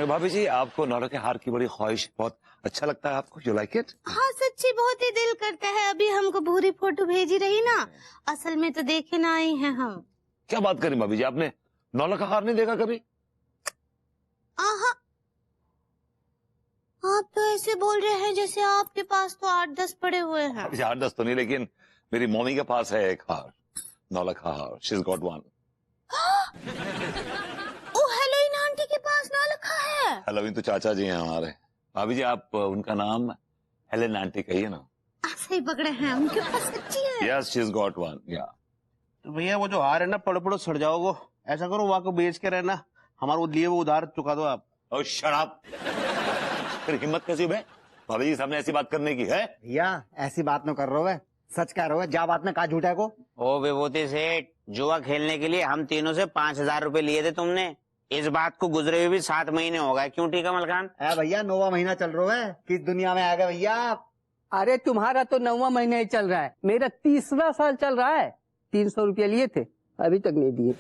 भाभी जी, आपको नौरा के हार की बड़ी ख्वाहिश, बहुत अच्छा लगता है आपको? You like it? हाँ सच्ची बहुत ही दिल करता है। अभी हमको पूरी फोटो भेजी रही ना, असल में तो देखे ना आई हैं हम। क्या बात करें भाभी जी, आपने नौरा का हार नहीं देखा कभी? आहा, आप तो ऐसे बोल रहे हैं जैसे आपके पास तो 8-10 पड़े हुए हैं। 8-10 तो नहीं, लेकिन मेरी मम्मी के पास है एक हार, नौला का हार। She is got one. ओ हेलोइन आंटी के पास ना लिखा है। हेलोइन तो चाचा जी हैं हमारे। भाभी जी, आप उनका नाम हेलेन आंटी कहिए ना। सही पकड़े हैं, उनके पास सच्ची है। Yes, she is got one. या तो भैया वो जो हार है ना, पड़ो पड़ो सड़ जाओगे। ऐसा करो वहां को बेच के रहना, हमारे वो लिए वो उधार चुका दो आप। और शराब, फिर हिम्मत कैसी हुई भाभी जी सामने ऐसी बात करने की है? भैया ऐसी बात न कर रहे हो, सच कह रहे हो, जा बात में कहा झूठा को। ओ विभूति सेठ, जुआ खेलने के लिए हम तीनों से 5,000 रुपए लिए थे तुमने। इस बात को गुजरे हुए भी 7 महीने हो गए। क्यों ठीक कमल खान? भैया 9वां महीना चल रहा है, किस दुनिया में आ गए भैया आप? अरे तुम्हारा तो 9वां महीना ही चल रहा है, मेरा 30वां साल चल रहा है। 300 रुपया लिए थे, अभी तक नहीं दिए।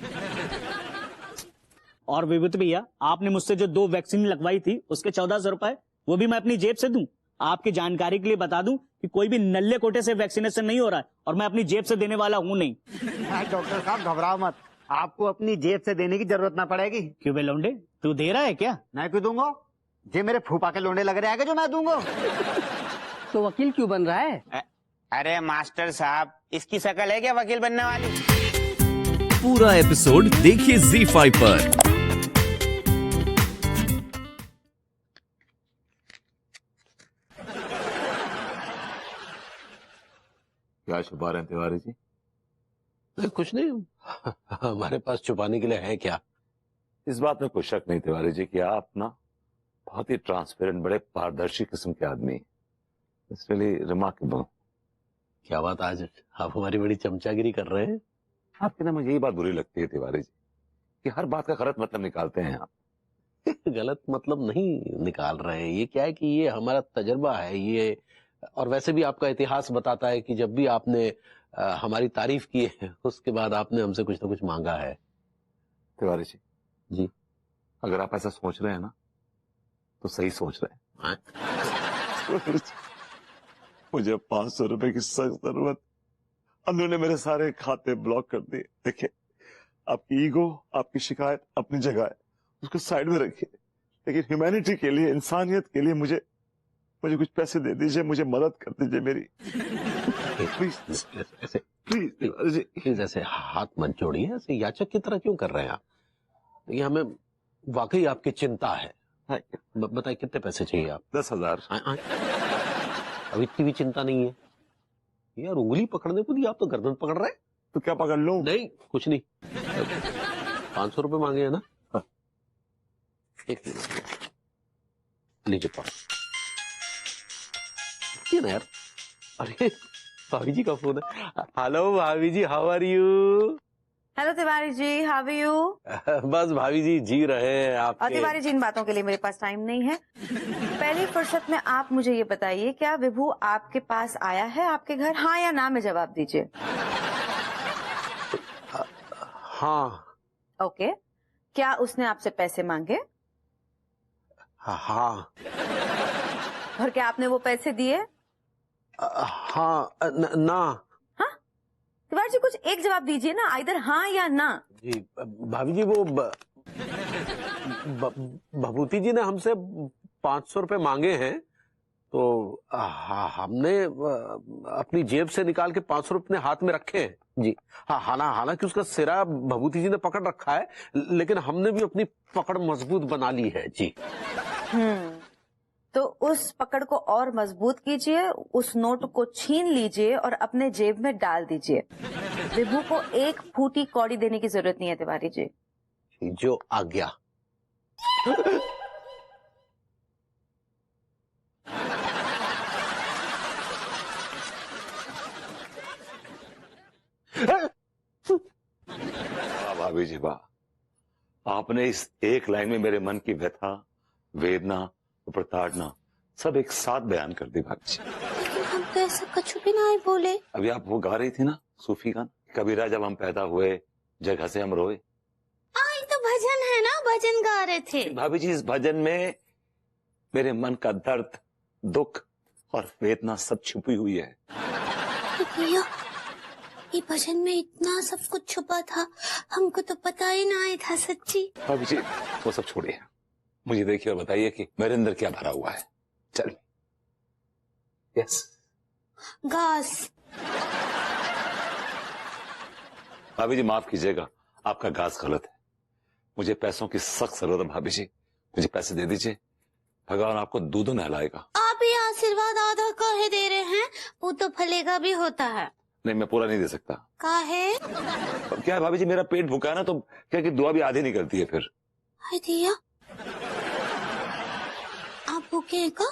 और विभूति भैया, आपने मुझसे जो 2 वैक्सीन लगवाई थी उसके 1400 रुपए, वो भी मैं अपनी जेब से दूं? आपकी जानकारी के लिए बता दूं कि कोई भी नल्ले कोटे से वैक्सीनेशन नहीं हो रहा है और मैं अपनी जेब से देने वाला हूं नहीं। डॉक्टर साहब घबराओ मत, आपको अपनी जेब से देने की जरूरत ना पड़ेगी। क्यों बे लौंडे, तू दे रहा है क्या? मैं क्यों दूंगा? जे मेरे फूफा के लोंडे लग रहे हैं जो मैं दूंगा। तो वकील क्यों बन रहा है? अरे मास्टर साहब, इसकी शक्ल है क्या वकील बनने वाली? पूरा एपिसोड देखिए ZEE5 पर। क्या छुपा रहे हैं तिवारी जी? कुछ नहीं, हमारे पास छुपाने के लिए है क्या? इस बात में कोई शक नहीं तिवारी जी कि आप ना बहुत ही ट्रांसपेरेंट, बड़े पारदर्शी किस्म के आदमी हैं। It's really remarkable. क्या बात, आज आप हमारी बड़ी चमचागिरी कर रहे हैं? आपके ना मुझे यही बात बुरी लगती है तिवारी जी कि हर बात का गलत मतलब निकालते हैं आप। गलत मतलब नहीं निकाल रहे हैं, ये क्या है कि ये हमारा तजर्बा है ये। और वैसे भी आपका इतिहास बताता है कि जब भी आपने हमारी तारीफ की है, उसके बाद आपने हमसे कुछ ना कुछ मांगा है। तिवारी जी, जी, अगर आप ऐसा सोच रहे हैं ना तो सही सोच रहे हैं। मुझे 500 रुपए की सख्त जरूरत, उन्होंने मेरे सारे खाते ब्लॉक कर दिए। देखिए, आपकी ईगो, आपकी शिकायत अपनी जगह है, उसको साइड में रखिए, लेकिन ह्यूमैनिटी के लिए, इंसानियत के लिए मुझे कुछ पैसे दे दीजिए, मुझे मदद कर दीजिए मेरी। प्लीज प्लीज ऐसे हाथ मत जोड़िए, ऐसे याचक की तरह क्यों कर रहे हैं आप? ये हमें वाकई आपकी चिंता है। बताइए कितने पैसे चाहिए आप? 10,000। अब इतनी भी चिंता नहीं है यार, उंगली पकड़ने को दी, आप तो गर्दन पकड़ रहे हैं। तो क्या पकड़ लूं? नहीं कुछ नहीं, 500 रुपए मांगे है ना? हाँ। एक मिनट लीजिए पास ना यार। अरे भाभी जी का फोन है। हेलो भाभी जी, how are you? Hello Tiwari ji, how are you? बस भाभी जी जी रहे हैं आप। तिवारी जी, इन बातों के लिए मेरे पास टाइम नहीं है। पहली फुर्सत में आप मुझे ये बताइए, क्या विभू आपके पास आया है आपके घर? हाँ या ना में जवाब दीजिए। हाँ। ओके, क्या उसने आपसे पैसे मांगे? हाँ। और क्या आपने वो पैसे दिए? हाँ ना। हाँ तिवारी जी, कुछ एक जवाब दीजिए ना, आइदर हाँ या ना। जी भाभी जी, वो भभूति जी ने हमसे 500 रुपए मांगे हैं, तो हमने अपनी जेब से निकाल के 500 रुपए अपने हाथ में रखे हैं। जी हाँ, हालांकि उसका सिरा भभूति जी ने पकड़ रखा है, लेकिन हमने भी अपनी पकड़ मजबूत बना ली है। जी तो उस पकड़ को और मजबूत कीजिए, उस नोट को छीन लीजिए और अपने जेब में डाल दीजिए। विभू को एक फूटी कौड़ी देने की जरूरत नहीं है तिवारी जी। जो आज्ञा। भाभी जी वाह, आपने इस एक लाइन में मेरे मन की व्यथा, वेदना, प्रताड़ना सब एक साथ बयान कर दी भाभी जी। हम तो ऐसा कुछ भी नहीं बोले। अभी आप वो गा रही थी ना सूफी गान, कबीरा जब हम पैदा हुए जगह से हम रोए। आई तो भजन है ना, भजन गा रहे थे। भाभी जी, इस भजन में मेरे मन का दर्द, दुख और वेदना सब छुपी हुई है। भैया, ये भजन में इतना सब कुछ छुपा था, हमको तो पता ही ना आया था सच्ची। भाभी जी, वो सब छोड़िए, मुझे देखिए और बताइए कि मेरे अंदर क्या भरा हुआ है। चल। यस। घास। भाभी जी, माफ कीजिएगा, आपका घास गलत है। मुझे पैसों की सख्त जरूरत है भाभी जी, मुझे पैसे दे दीजिए, भगवान आपको दूधों नहलाएगा। आप ये आशीर्वाद आधा काहे दे रहे हैं? वो तो फलेगा भी होता है। नहीं, मैं पूरा नहीं दे सकता। काहे? क्या है भाभी जी, मेरा पेट भूखा है ना, तो क्या कि दुआ भी आधी निकलती है फिर। हाय दिया, आप भूखे हैं का?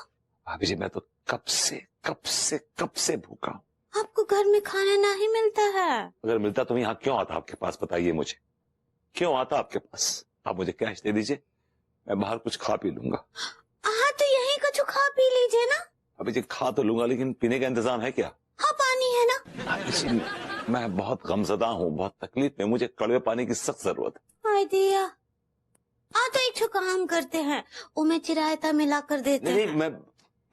भाभी जी, मैं तो कब से भूखा हूँ। आपको घर में खाना नहीं मिलता है? अगर मिलता तो मैं यहाँ क्यों आता आपके पास, बताइए मुझे, क्यों आता आपके पास? आप मुझे कैश दे दीजिए, मैं बाहर कुछ खा पी लूंगा। हाँ, तो यहीं कुछ खा पी लीजिए ना। अभी जी खा तो लूंगा, लेकिन पीने का इंतजाम है क्या? हाँ, पानी है ना। भाभी जी, मैं बहुत गमज़दा हूँ, बहुत तकलीफ में, मुझे कड़वे पानी की सख्त जरूरत है। हाय दिया, तो एक ठो काम करते हैं, उमें चिरायता मिला कर देते नहीं, हैं।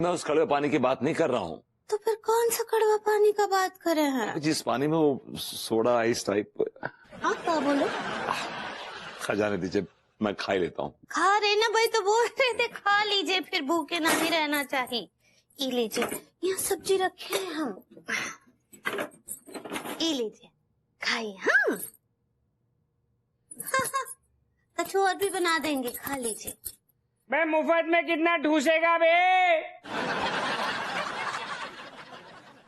मैं उस कड़वे पानी की बात नहीं कर रहा हूँ। तो फिर कौन सा कड़वा पानी का बात कर रहे हैं? जिस पानी में वो सोडा आइस टाइप। आप क्या बोलो? खजाने दीजिए, मैं खा ही लेता हूँ। खा रहे ना भाई, तो बोल रहे थे खा लीजिए, फिर भूखे नहीं रहना चाहिए। ये लीजिए, यहाँ सब्जी रखे हैं हम, ये लीजिए, खाइए। हाँ, कुछ और भी बना देंगे, खा लीजिए। मैं मुफ्त में कितना ढूसेगा बे?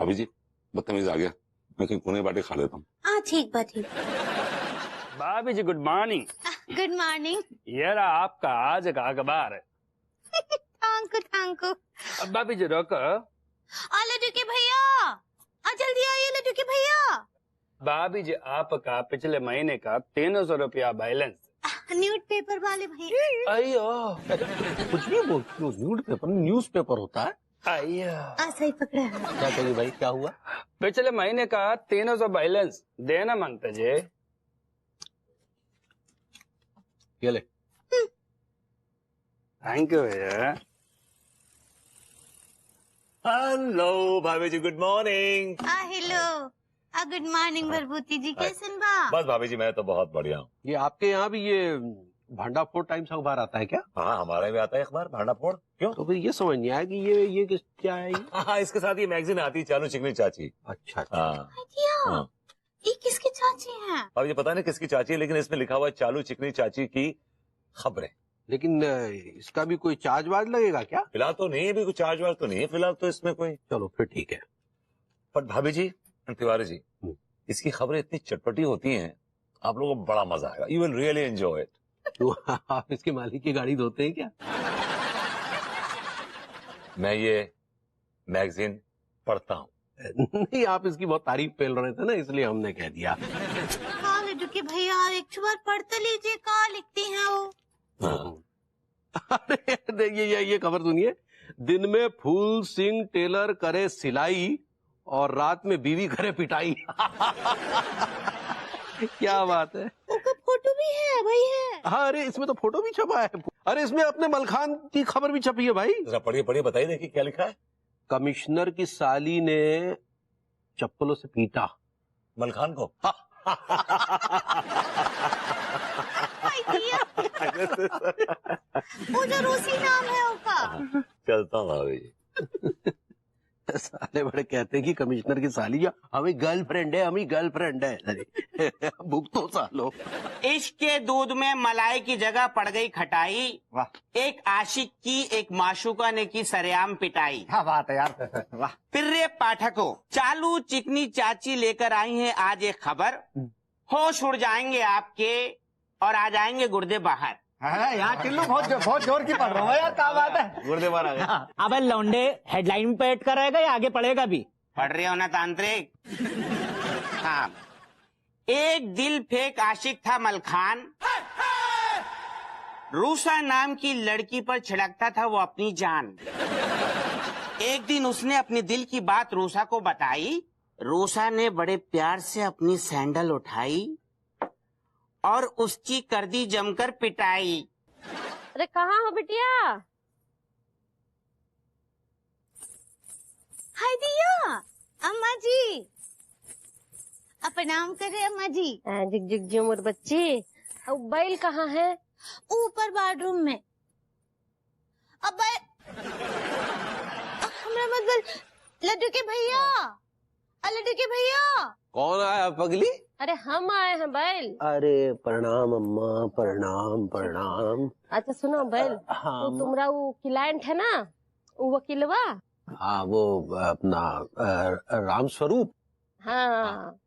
अभी जी, बदतमीज आ गया, मैं कहीं कोने बाटे खा लेता हूँ। हाँ, ठीक बात, ठीक। भाभी जी, गुड मॉर्निंग। Good morning. ये रहा आपका आज का अखबार। Thank you. अब भाभी जी रोको। लड्डू के भैया, जल्दी आइए लड्डू के भैया। भाभी जी, आपका पिछले महीने का 300 रुपया बैलेंस। न्यूज़ पेपर वाले भैया। अयो, कुछ भी बोलती हो, न्यूज़ पेपर होता है। अय्या, सही पकड़ा है। क्या कहिए भाई, क्या हुआ? पिछले महीने का 300 बैलेंस देना मांगते जी। ये ले। थैंक यू भैया। हेलो भाभी जी, good morning. Hello, good morning Bharbhuti ji, कैसन बा? बस भाभी जी, मैं तो बहुत बढ़िया हूँ। ये आपके यहाँ भी ये भांडाफोड़ टाइम्स अखबार आता है क्या? हाँ, हमारे भी आता है अखबार भांडाफोड़। क्यों? तो फिर ये समझ नहीं आया कि ये क्या है ये? हाँ, इसके साथ ये मैगजीन आती है, चालू चिकनी चाची। अच्छा। हाँ। हाँ। ये किसकी चाची है? अब ये पता नहीं किसकी चाची है, लेकिन इसमें लिखा हुआ है चालू चिकनी चाची की खबरें। लेकिन इसका भी कोई चार्ज वार्ज लगेगा क्या? फिलहाल तो नहीं है, भी कोई चार्ज वार्ज तो नहीं है फिलहाल तो इसमें कोई। चलो फिर ठीक है। पर भाभी जी, तिवारी जी, इसकी खबरें इतनी चटपटी होती हैं, आप लोगों को बड़ा मजा आएगा। You will really enjoy it. तो आप इसके मालिक की गाड़ी धोते हैं क्या? मैं ये मैगजीन पढ़ता हूँ। नहीं, आप इसकी बहुत तारीफ फैल रहे थे ना, इसलिए हमने कह दिया। हाँ लड्डू के भैया, एक बार पढ़ तो लीजिए, कहाँ लिखती हैं वो? अरे ये खबर सुनिए। दिन में फूल सिंह टेलर करे सिलाई और रात में बीवी करे पिटाई। क्या बात है। उसका फोटो भी है भाई, है। हाँ, अरे इसमें तो फोटो भी छपा है। अरे इसमें अपने मलखान की खबर भी छपी है भाई। जरा पढ़िए पढ़िए, बताइए देखिए क्या लिखा है। कमिश्नर की साली ने चप्पलों से पीटा मलखान को। वो जो रूसी नाम है उसका। चलता हूँ भाभी जी। साले बड़े कहते हैं कि कमिश्नर की साली जो हमें गर्लफ्रेंड है। अरे भूख तो सालो। इश्क के दूध में मलाई की जगह पड़ गई खटाई। एक आशिक की एक माशूका ने की सरेआम पिटाई। क्या बात है यार, वाह। प्रिय पाठकों, चालू चिकनी चाची लेकर आई हैं आज एक खबर। होश उड़ जाएंगे आपके और आ जाएंगे गुर्दे बाहर। यहाँ टिल्लू बहुत जोर की पढ़ रहा हूँ यार, क्या बात है। गुर्दे बाहर आ गए। अबे लौंडे, हेडलाइन पे ऐड कराएगा या आगे पढ़ेगा भी? पढ़ रहे हो ना तांत्रिक? हाँ। एक दिल फेंक आशिक था मलखान, रूसा नाम की लड़की पर छिड़कता था वो अपनी जान। एक दिन उसने अपने दिल की बात रूसा को बताई। रूसा ने बड़े प्यार से अपनी सैंडल उठाई और उसकी कर दी जमकर पिटाई। अरे कहाँ हो बिटिया? हाय दिया, अम्मा जी प्रणाम करे अम्मा जी। जिग जिग जी मोर बच्ची। अब बैल कहाँ है? ऊपर बेडरूम में। अब हमरा मतलब लड्डू के भैया, लड्डू के भैया। कौन आया पगली? अरे हम आए हैं बैल। अरे प्रणाम अम्मा, प्रणाम प्रणाम। अच्छा सुनो बैल, हाँ तो तुम्हारा वो क्लाइंट है ना, वो वकीलवा? हाँ वो अपना राम स्वरूप। हाँ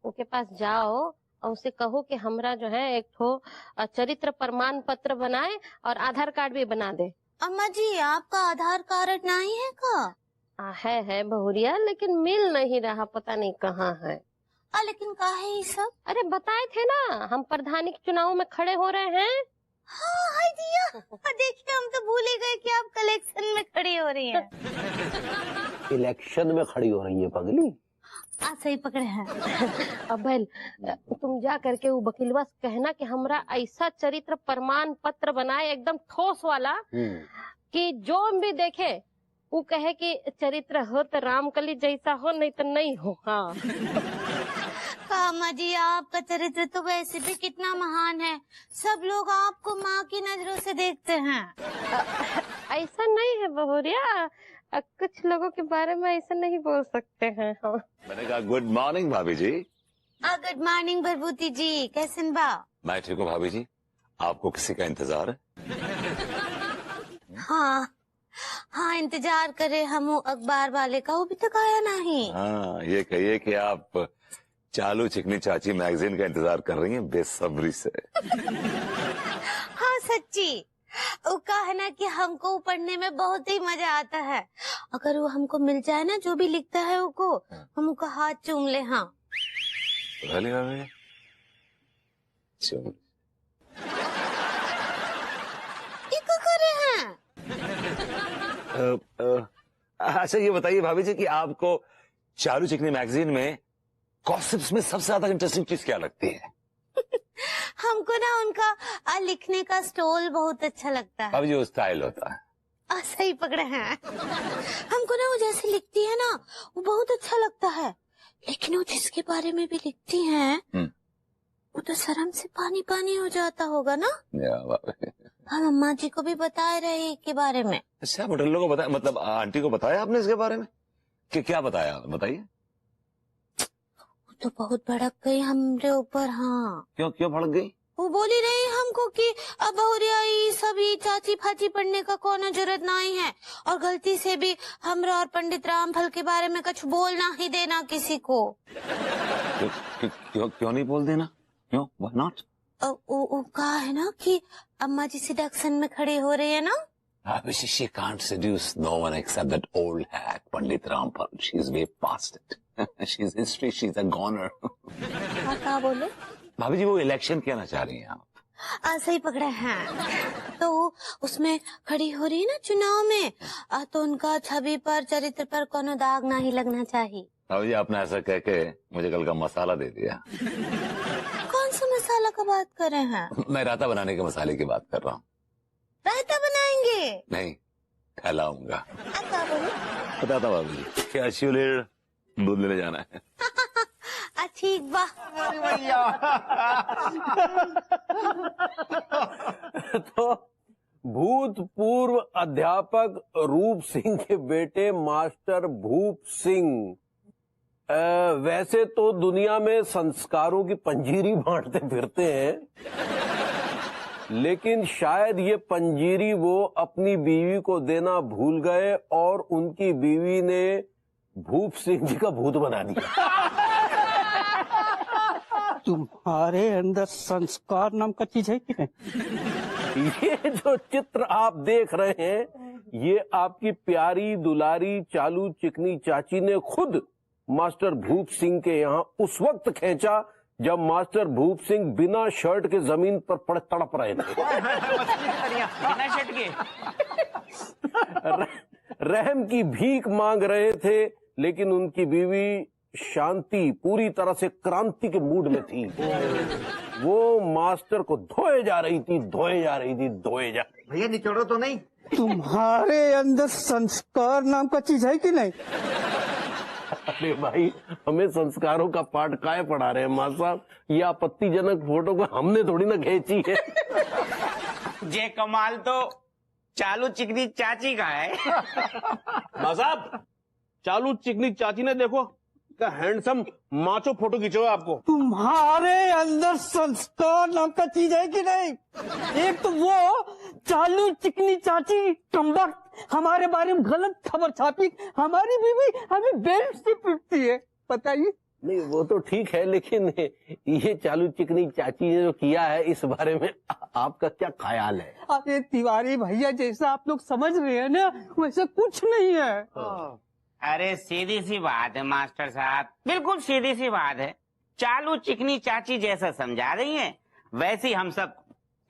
उसके पास जाओ और उसे कहो कि हमरा जो है एक ठो चरित्र प्रमाण पत्र बनाए और आधार कार्ड भी बना दे। अम्मा जी आपका आधार कार्ड नहीं है का? है बहुरिया, लेकिन मिल नहीं रहा, पता नहीं कहाँ है। लेकिन का है ये सब? अरे बताए थे ना, हम प्रधानी के चुनाव में खड़े हो रहे हैं। हाँ हाय दिया, देखिए हम तो भूल ही गए कि आप कलेक्शन में खड़ी हो रही हैं। इलेक्शन में खड़ी हो रही है पगली। सही पकड़े हैं। अब तुम जा करके वो वकीलवा से कहना कि हमरा ऐसा चरित्र प्रमाण पत्र बनाए एकदम ठोस वाला कि जो भी देखे वो कहे कि चरित्र हो तो रामकली जैसा हो, नहीं तो नहीं हो। हाँ अम्मा जी आपका चरित्र तो वैसे भी कितना महान है, सब लोग आपको माँ की नजरों से देखते हैं। ऐसा नहीं है बहुरिया, कुछ लोगों के बारे में ऐसा नहीं बोल सकते हैं। हाँ। मैंने कहा गुड मॉर्निंग भाभी जी। गुड मॉर्निंग भरभूति जी, कैसे बा? मैं ठीक हूँ भाभी जी, आपको किसी का इंतजार है? हाँ इंतजार करे हम अखबार वाले का, वो भी तक आया नहीं। हाँ ये कहिए कि आप चालू चिकनी चाची मैगजीन का इंतजार कर रही हैं बेसब्री से। हाँ सच्ची, वो कहा ना कि हमको पढ़ने में बहुत ही मजा आता है। अगर वो हमको मिल जाए ना, जो भी लिखता है वो हम उसका हाथ चूम ले। हाँ चुम। ये क्या कर रहे हैं? अच्छा ये बताइए भाभी जी कि आपको चालू चिकनी मैगजीन में गॉसिप्स में सबसे ज्यादा इंटरेस्टिंग चीज क्या लगती है? हमको ना उनका लिखने का स्टाइल बहुत अच्छा लगता है। भाभी जी वो स्टाइल होता है। सही पकड़े हैं। हमको ना वो जैसे लिखती है ना, वो बहुत अच्छा लगता है, लेकिन वो जिसके बारे में भी लिखती हैं वो तो शर्म से पानी पानी हो जाता होगा ना। हम अम्मा जी को भी बताए रहे के बारे में। अच्छा बुटल्लो को बताया, मतलब आंटी को बताया आपने इसके बारे में कि क्या बताया? बताइए। तो बहुत भड़क गई हमरे ऊपर। हाँ क्यों भड़क गई? वो बोली रही हमको कि अब बहुरिया सभी चाची फाची पढ़ने का कोनो जरूरत नहीं है, और गलती से भी हमरा और पंडित रामफल के बारे में कुछ बोलना ही देना किसी को। क्यों नहीं बोल देना? क्यों? Why not? वो कहा है ना कि अम्मा जी सिडक्शन में खड़ी हो रही है ना। She can't seduce no one except that old hack Pandit Rampal. She's way past it. She's history. She's a goner. क्या बोले? भाभी जी वो इलेक्शन कहना चाह रही हैं आप? सही पकड़े हैं। तो उसमें खड़ी हो रही है ना चुनाव में, तो उनका छवि पर चरित्र पर कोनो दाग नहीं लगना चाहिए। भाभी जी आपने ऐसा कह के मुझे कल का मसाला दे दिया। कौन सा मसाला का बात कर रहे हैं? मैं रायता बनाने के मसाले की बात कर रहा हूँ। रायता बनाएंगे? नहीं, खिलाऊंगा। क्या बोले? बताता भाभी जी, क्या शिवलेर दूध लेने जाना है। ठीक बा। तो भूतपूर्व अध्यापक रूप सिंह के बेटे मास्टर भूप सिंह वैसे तो दुनिया में संस्कारों की पंजीरी बांटते फिरते हैं, लेकिन शायद ये पंजीरी वो अपनी बीवी को देना भूल गए और उनकी बीवी ने भूप सिंह जी का भूत बना दिया। तुम्हारे अंदर संस्कार नाम का चीज है क्या? ये जो चित्र आप देख रहे हैं, ये आपकी प्यारी दुलारी चालू चिकनी चाची ने खुद मास्टर भूप सिंह के यहाँ उस वक्त खींचा जब मास्टर भूप सिंह बिना शर्ट के जमीन पर पड़े तड़प रहे थे। बिना शर्ट के रहम की भीख मांग रहे थे, लेकिन उनकी बीवी शांति पूरी तरह से क्रांति के मूड में थी। वो मास्टर को धोए जा रही थी। भैया निचोड़ो तो नहीं। तुम्हारे अंदर संस्कार नाम का चीज है कि नहीं? अरे भाई, हमें संस्कारों का पाठ काय पढ़ा रहे हैं मां साहब? ये आपत्तिजनक फोटो को हमने थोड़ी ना खींची है। ये कमाल तो चालू चिकनी चाची का है। मां साहब, चालू चिकनी चाची ने देखो क्या हैंडसम माचो फोटो खींचा हुआ आपको। तुम्हारे अंदर संस्कार नाम का चीज है कि नहीं? एक तो वो चालू चिकनी चाची कमबख्त हमारे बारे में गलत खबर छापी, हमारी बीवी हमें बेल्ट से पीटती है, बताइए। नहीं वो तो ठीक है, लेकिन ये चालू चिकनी चाची ने जो किया है इस बारे में आपका क्या ख्याल है? अरे तिवारी भैया, जैसा आप लोग समझ रहे हैं ना, वैसा कुछ नहीं है। अरे सीधी सी बात है मास्टर साहब, बिल्कुल सीधी सी बात है। चालू चिकनी चाची जैसा समझा रही है, वैसे ही हम सब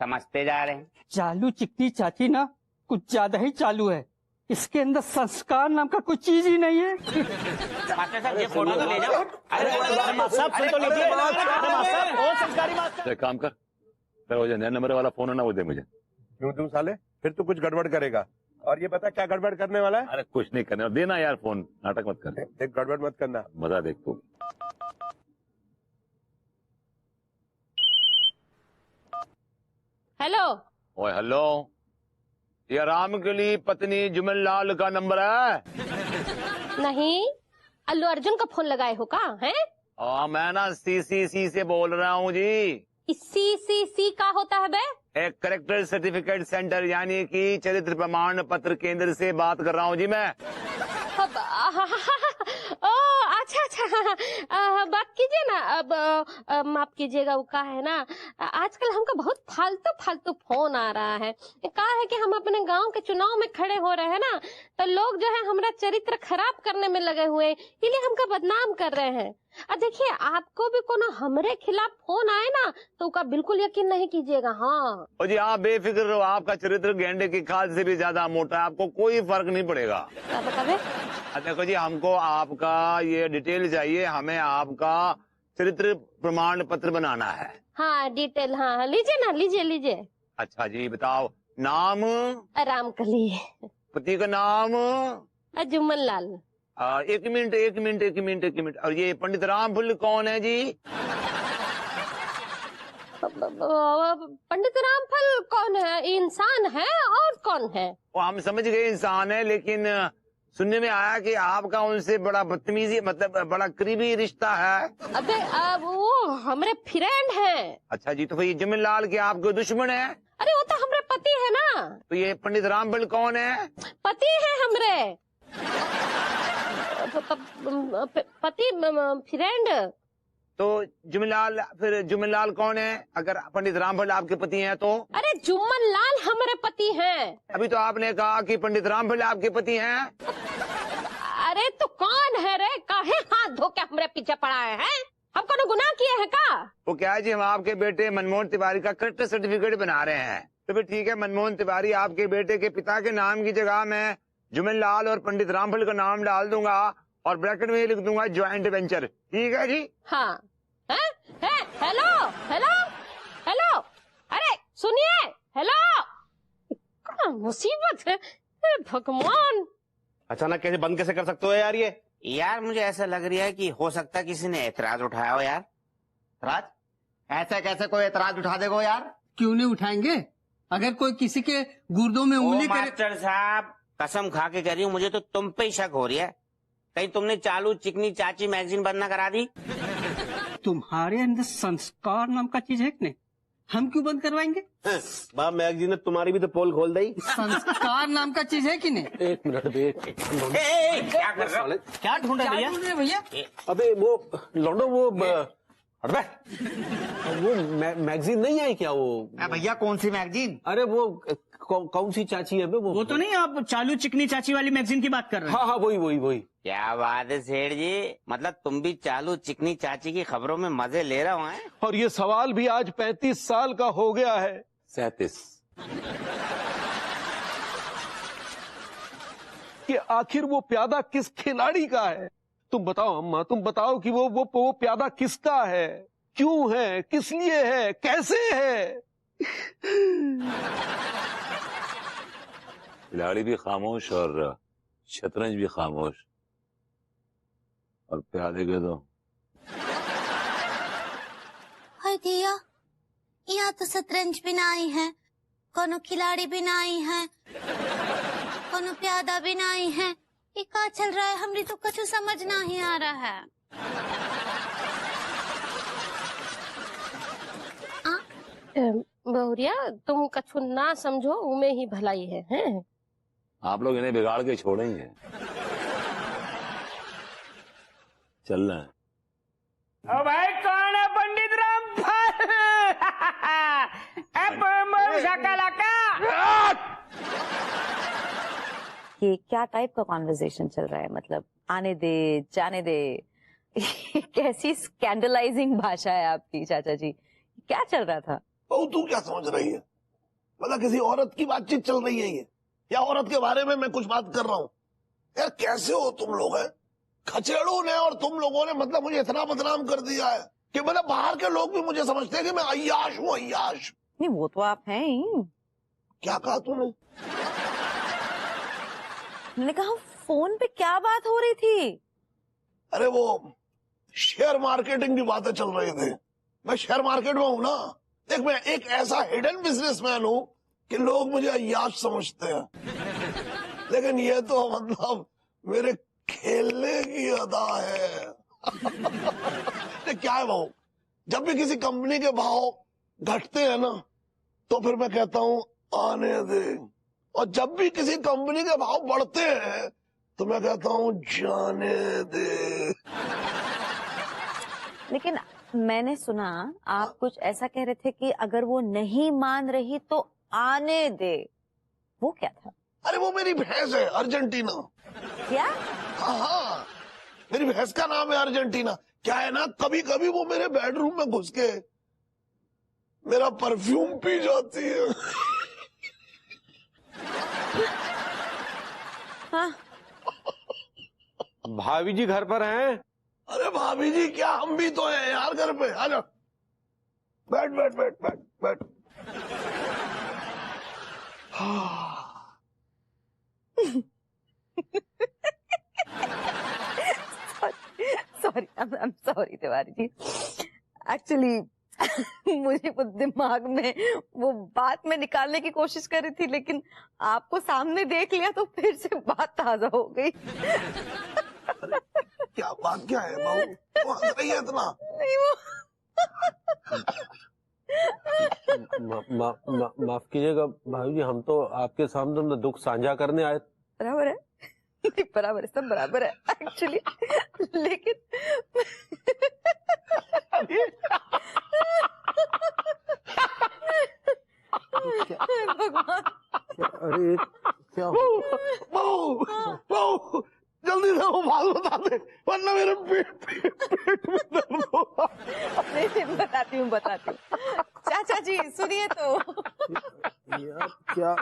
समझते जा रहे हैं। चालू चिकनी चाची ना कुछ ज्यादा ही चालू है। इसके अंदर संस्कार नाम का कोई चीज ही नहीं है। मास्टर साहब ये फोटो तो ले जाओ। एक काम कर, तेरा वो जो नया नंबर वाला फोन है ना, वो दे मुझे। क्यों तुम साले, फिर तो कुछ गड़बड़ करेगा। और ये बता क्या गड़बड़ करने वाला है? अरे कुछ नहीं करने, देना यार फोन, नाटक मत कर। देख गड़बड़ मत करना। मजा देख तू। हेलो। ओए हेलो, ये रामकली पत्नी जुमन लाल का नंबर है? नहीं, अल्लू अर्जुन का फोन लगाए हो का है? मैं ना CCC से बोल रहा हूँ जी। CCC का होता है बे? एक करेक्टर सर्टिफिकेट सेंटर, यानी कि चरित्र प्रमाण पत्र केंद्र से बात कर रहा हूँ जी मैं। अच्छा, बात कीजिए ना। अब माफ कीजिएगा, वो का है ना, आजकल हमका बहुत फालतू फोन आ रहा है। का है कि हम अपने गांव के चुनाव में खड़े हो रहे हैं ना, तो लोग जो है हमारा चरित्र खराब करने में लगे हुए हैं, इसलिए हमका बदनाम कर रहे हैं। अब देखिए, आपको भी कोनो हमरे खिलाफ फोन आए ना, तो उसका बिल्कुल यकीन नहीं कीजिएगा। हाँ और जी आप बेफिक्र रहो, आपका चरित्र गेंडे की खाल से भी ज्यादा मोटा है, आपको कोई फर्क नहीं पड़ेगा। क्या बतावे? देखो जी, हमको आपका ये डिटेल चाहिए, हमें आपका चरित्र प्रमाण पत्र बनाना है। हाँ डिटेल, हाँ लीजिए ना, लीजिए। अच्छा जी बताओ, नाम? रामकली। पति का नाम? जुम्मन लाल। एक मिनट। और ये पंडित रामफल कौन है जी? पंडित रामफल कौन है? इंसान है और कौन है? वो हम समझ गए इंसान है, लेकिन सुनने में आया कि आपका उनसे बड़ा बदतमीजी, मतलब बड़ा करीबी रिश्ता है। अबे वो हमरे फ्रेंड हैं। अच्छा जी, तो फिर जुम्मन लाल के आपके दुश्मन है? अरे वो तो हमरे पति है ना। तो ये पंडित रामफल कौन है? पति है हमरे, पति फ्रेंड। तो जुम्मन लाल कौन है अगर पंडित रामफल आपके पति हैं तो? अरे जुम्मन लाल हमारे पति हैं। अभी तो आपने कहा कि पंडित रामफल आपके पति हैं। अरे तो कौन है रे? काहे हाथ धो के हमारे पीछे पड़ा है? हम कोनो गुनाह किए हैं का? वो क्या है जी, हम आपके बेटे मनमोहन तिवारी का करेक्टर सर्टिफिकेट बना रहे हैं। तो फिर ठीक है, मनमोहन तिवारी आपके बेटे के पिता के नाम की जगह मैं जुम्मन लाल और पंडित रामफल का नाम डाल दूंगा और ब्रैकेट में लिख दूंगा ज्वाइंट वेंचर। ठीक है जी? हाँ। हेलो, अरे सुनिए, हेलो। क्या मुसीबत है भगवान। अचानक कैसे बंद कैसे कर सकते हो यार? ये यार मुझे ऐसा लग रहा है कि हो सकता है किसी ने एतराज उठाया हो यार। एतराज? ऐसे कैसे कोई एतराज उठा देगा यार? क्यों नहीं उठाएंगे? अगर कोई किसी के गुर्दों में उंगली करे। मास्टर साहब कसम खा के कह रही हूँ, मुझे तो तुम पे ही शक हो रही है। कहीं तुमने चालू चिकनी चाची मैगजीन बंद ना करा दी? तुम्हारे अंदर संस्कार नाम का चीज है कि नहीं? हम क्यों बंद करवाएंगे? बाप मैगजीन ने तुम्हारी भी तो पोल खोल दी। संस्कार नाम का चीज है कि नहीं? एक मिनट क्या कर रहे हो? क्या ढूंढ रहे हैं भैया? अबे वो लौंडो, वो मैगजीन नहीं आई क्या? वो भैया कौन सी मैगजीन? अरे वो कौन सी चाची है? वो तो नहीं, आप चालू चिकनी चाची वाली मैगजीन की बात कर रहे हैं? हाँ वही। क्या बात है सेठ जी, मतलब तुम भी चालू चिकनी चाची की खबरों में मजे ले रहे हो हैं? और ये सवाल भी आज 35 साल का हो गया है। 37। कि आखिर वो प्यादा किस खिलाड़ी का है? तुम बताओ अम्मा, तुम बताओ कि वो प्यादा किसका है, क्यों है, किस लिए है, कैसे है? खिलाड़ी भी खामोश और शतरंज भी खामोश, और प्यादे के दो। हाय दिया, यहाँ तो शतरंज भी नहीं है, कोनो खिलाड़ी भी नहीं है, कोनो प्यादा भी नहीं है। ये क्या चल रहा है? हमने तो कुछ समझ नहीं आ रहा है। बहुरिया, तुम कछु ना समझो, उमे ही भलाई है, हैं? आप लोग इन्हें बिगाड़ के छोड़ेंगे। चल रहे हैं। ओ भाई, कौन है पंडित रामफल? ये क्या टाइप का कॉन्वर्सेशन चल रहा है? मतलब आने दे, जाने दे। कैसी स्कैंडलाइजिंग भाषा है आपकी चाचा जी। क्या चल रहा था? बहू, तू क्या समझ रही है? मतलब किसी औरत की बातचीत चल रही है ये, या औरत के बारे में मैं कुछ बात कर रहा हूँ? यार कैसे हो तुम लोग? हैं खचेड़ू ने और तुम लोगों ने मतलब मुझे इतना बदनाम कर दिया है कि मतलब बाहर के लोग भी मुझे समझते हैं कि मैं अय्याश हूँ, अय्याश। नहीं, वो तो आप हैं ही। क्या कहा तूने? मैंने कहा फोन पे क्या बात हो रही थी? अरे वो शेयर मार्केटिंग की बातें चल रही थी। मैं शेयर मार्केट में हूं ना। देख, मैं एक ऐसा हिडन बिजनेसमैन हूं कि लोग मुझे अय्याश समझते हैं, लेकिन ये तो मतलब मेरे खेलने की अदा है। क्या है भाव, जब भी किसी कंपनी के भाव घटते हैं ना, तो फिर मैं कहता हूं आने दे, और जब भी किसी कंपनी के भाव बढ़ते हैं तो मैं कहता हूं जाने दे। लेकिन मैंने सुना आप कुछ ऐसा कह रहे थे कि अगर वो नहीं मान रही तो आने दे। वो क्या था? अरे वो मेरी भैंस है, अर्जेंटीना। क्या? हाँ, मेरी भैंस का नाम है अर्जेंटीना। क्या है ना, कभी कभी वो मेरे बेडरूम में घुस के मेरा परफ्यूम पी जाती है। हाँ। भाभी जी घर पर हैं? अरे भाभी जी क्या, हम भी तो हैं यार घर पे। आ जा, बैठ बैठ बैठ बैठ बैठ। Sorry, I am sorry Tiwari ji. Actually मुझे वो दिमाग में वो बात में निकालने की कोशिश कर रही थी, लेकिन आपको सामने देख लिया तो फिर से बात ताजा हो गई। क्या बात क्या है बहू, तू हंस रही है इतना? नहीं वो माफ कीजिएगा भाभी जी, हम तो आपके सामने दुख साझा करने आए। बराबर है, बराबर है, सब बराबर है एक्चुअली, लेकिन भगवान, अरे क्या बहू जल्दी से वो बात बता दे, वरना मेरे पेट में दर्द होगा। बताती हूँ चाचा जी सुनिए तो। यार क्या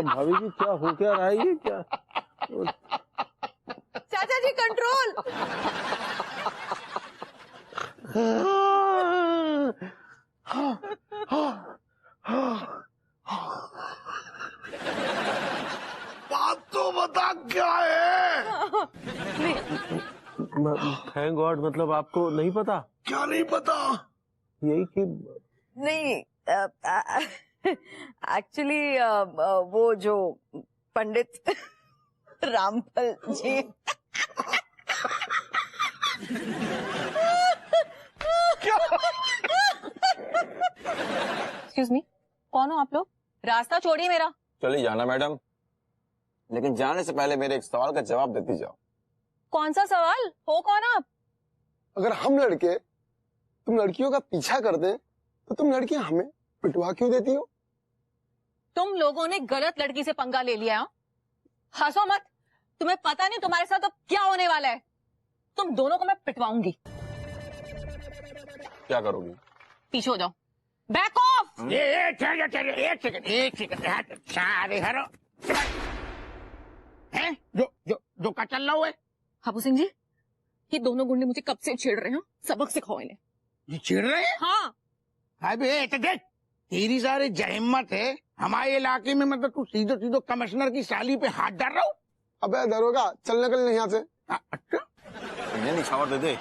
भाभी जी, क्या हो क्या रहा है ये? क्या चाचा जी कंट्रोल। बात तो बता क्या है? थैंक गॉड, मतलब आपको नहीं पता? क्या नहीं पता? यही कि नहीं, एक्चुअली वो जो पंडित रामफल जी। एक्सक्यूज मी, कौन हो आप लोग? रास्ता छोड़िए मेरा। चलिए जाना मैडम, लेकिन जाने से पहले मेरे एक सवाल का जवाब देती जाओ। कौन सा सवाल? हो कौन आप? अगर हम लड़के तुम लड़कियों का पीछा कर दें तो तुम लड़कियां हमें पिटवा क्यों देती हो? तुम लोगों ने गलत लड़की से पंगा ले लिया। हंसो मत, तुम्हें पता नहीं तुम्हारे साथ अब क्या होने वाला है। तुम दोनों को मैं पिटवाऊंगी। क्या करोगी? पीछे हो जाओ, बैक ऑफ। एक सेकंड, सारे हरो। हैं जो का चल रहा है? हापू सिंह जी, ये दोनों गुंडे मुझे कब से छेड़ रहे हैं, सबक सिखाओ इन्हें। ये छेड़ रहे हैं? हाँ। अबे तो देख, तेरी सारी जहिम्मत है हमारे इलाके में, मतलब तू सीधो सीधो कमिश्नर की साली पे हाथ डाल रहा हो। अबे दरोगा, चल निकल यहाँ से। अच्छा, इन्हें निछावर दे दे,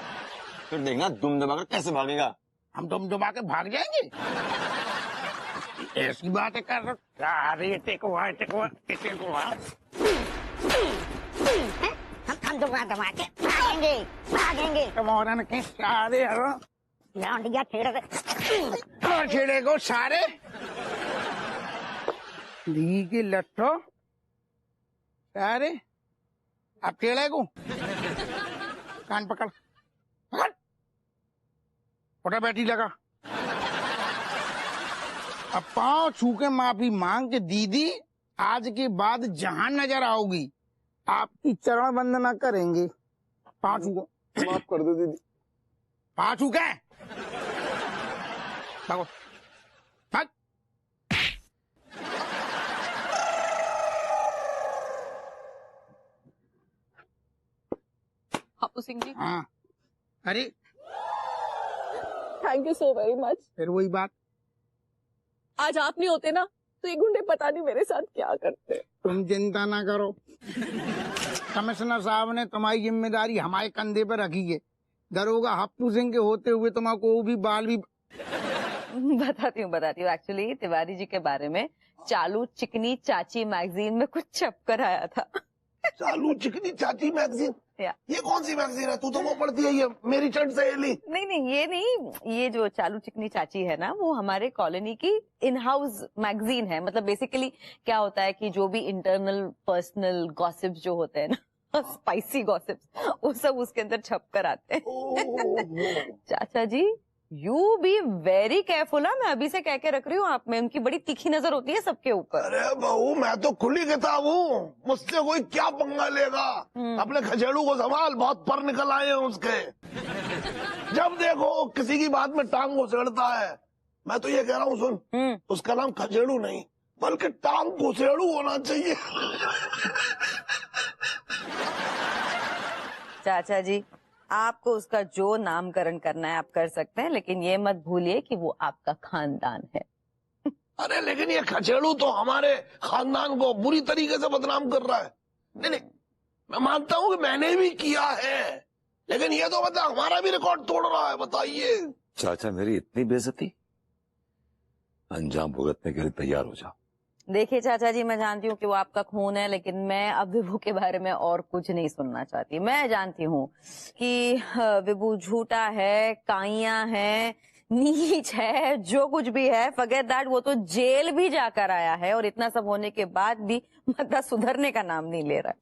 फिर देखना दुम दबाकर कैसे भागेगा। हम दुम दबा के भाग जाएंगे? ऐसी बातें कर रहे हो? अरे टेको हम दुआ दबा के भागेंगे। तुम्हारा के सारे लौंडिया छेड़े को सारे ली के लट्ठो सारे अब छेड़े को कान पकड़ उठा बैठी लगा। अब पाँव छू के माफी मांग के दीदी, आज के बाद जहां नजर आओगी आपकी चरण वंदना करेंगे। पाँव छू को माफ कर दो दीदी। पाँव छू के भागो, भाग। हापू सिंह जी, हाँ, अरे thank you so very much. फिर वही बात, आज आप नहीं होते ना तो ये गुंडे पता नहीं मेरे साथ क्या करते। तुम चिंता ना करो, कमिश्नर साहब ने तुम्हारी जिम्मेदारी हमारे कंधे पर रखी है। दरोगा हापू सिंह के होते हुए तुम्हारा भी बाल भी बताती हूँ एक्चुअली तिवारी जी के बारे में चालू चिकनी चाची मैगजीन में कुछ छप कर आया था। चालू चिकनी चाची मैगजीन? ये कौन सी मैगजीन है? तू तो वो पढ़ती है, ये मेरी चंद सहेली। नहीं ये नहीं, ये जो चालू चिकनी चाची है ना, वो हमारे कॉलोनी की इन हाउस मैगजीन है। मतलब बेसिकली क्या होता है कि जो भी इंटरनल पर्सनल गॉसिप्स जो होते हैं ना, स्पाइसी गॉसिप्स, वो सब उसके अंदर छप कर आते हैं। चाचा जी यू बी वेरी केयरफुल। मैं अभी से कह के रख रही हूँ आप में, उनकी बड़ी तीखी नजर होती है सबके ऊपर। अरे बहू, मैं तो खुली किताब हूँ, मुझसे कोई क्या पंगा लेगा। अपने खचेड़ू को संभाल, बहुत पर निकल आए हैं उसके। जब देखो किसी की बात में टांग घुसेड़ता है। मैं तो ये कह रहा हूँ, सुन, उसका नाम खचेड़ू नहीं बल्कि टांग घुसेड़ू होना चाहिए। चाचा जी आपको उसका जो नामकरण करना है आप कर सकते हैं, लेकिन ये मत भूलिए कि वो आपका खानदान है। अरे लेकिन ये खचेड़ू तो हमारे खानदान को बुरी तरीके से बदनाम कर रहा है। नहीं, मैं मानता हूँ कि मैंने भी किया है, लेकिन ये तो बता हमारा भी रिकॉर्ड तोड़ रहा है। बताइए चाचा, मेरी इतनी बेइज्जती, अंजाम भुगतने के लिए तैयार हो जाओ। देखिए चाचा जी, मैं जानती हूँ कि वो आपका खून है, लेकिन मैं अब विभू के बारे में और कुछ नहीं सुनना चाहती। मैं जानती हूँ कि विभू झूठा है, काइयां है, नीच है, जो कुछ भी है, फॉरगेट दैट। वो तो जेल भी जाकर आया है और इतना सब होने के बाद भी मतलब सुधरने का नाम नहीं ले रहा है।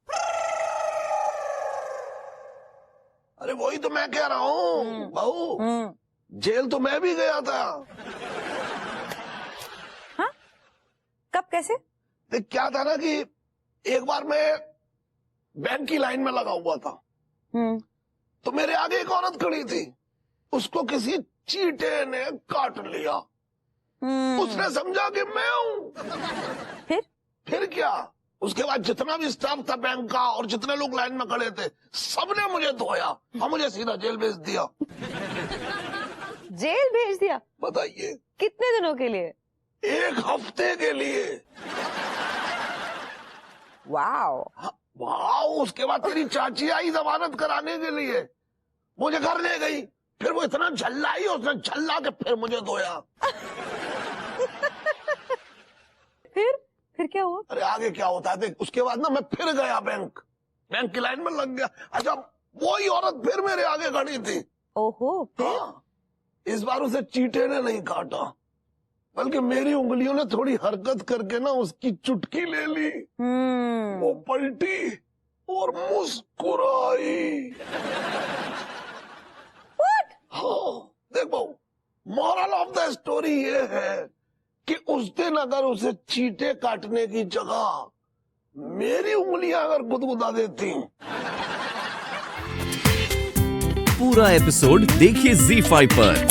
अरे वही तो मैं कह रहा हूँ बहू, जेल तो मैं भी गया था। कब, कैसे? देख क्या था ना कि एक बार मैं बैंक की लाइन में लगा हुआ था, तो मेरे आगे एक औरत खड़ी थी, उसको किसी चींटे ने काट लिया। उसने समझा कि मैं हूँ। फिर क्या, उसके बाद जितना भी स्टाफ था बैंक का और जितने लोग लाइन में खड़े थे, सबने मुझे धोया और मुझे सीधा जेल भेज दिया। जेल भेज दिया? बताइए कितने दिनों के लिए? 1 हफ्ते के लिए। Wow wow. उसके बाद तेरी चाची आई जमानत कराने के लिए, मुझे घर ले गई, फिर वो इतना झल्लाई, उसने झल्ला के फिर मुझे धोया। फिर क्या हुआ? अरे आगे क्या होता है देख, उसके बाद ना मैं फिर गया बैंक की लाइन में लग गया। अच्छा, वही औरत फिर मेरे आगे खड़ी थी। ओहो, फिर? हाँ, इस बार उसे चींटे ने नहीं काटा, बल्कि मेरी उंगलियों ने थोड़ी हरकत करके ना उसकी चुटकी ले ली। वो पलटी और मुस्कुराई। हाँ, देख बहू, मॉरल ऑफ द स्टोरी ये है कि उस दिन अगर उसे चींटे काटने की जगह मेरी उंगलियां अगर गुदगुदा देती। पूरा एपिसोड देखिए ZEE5 पर।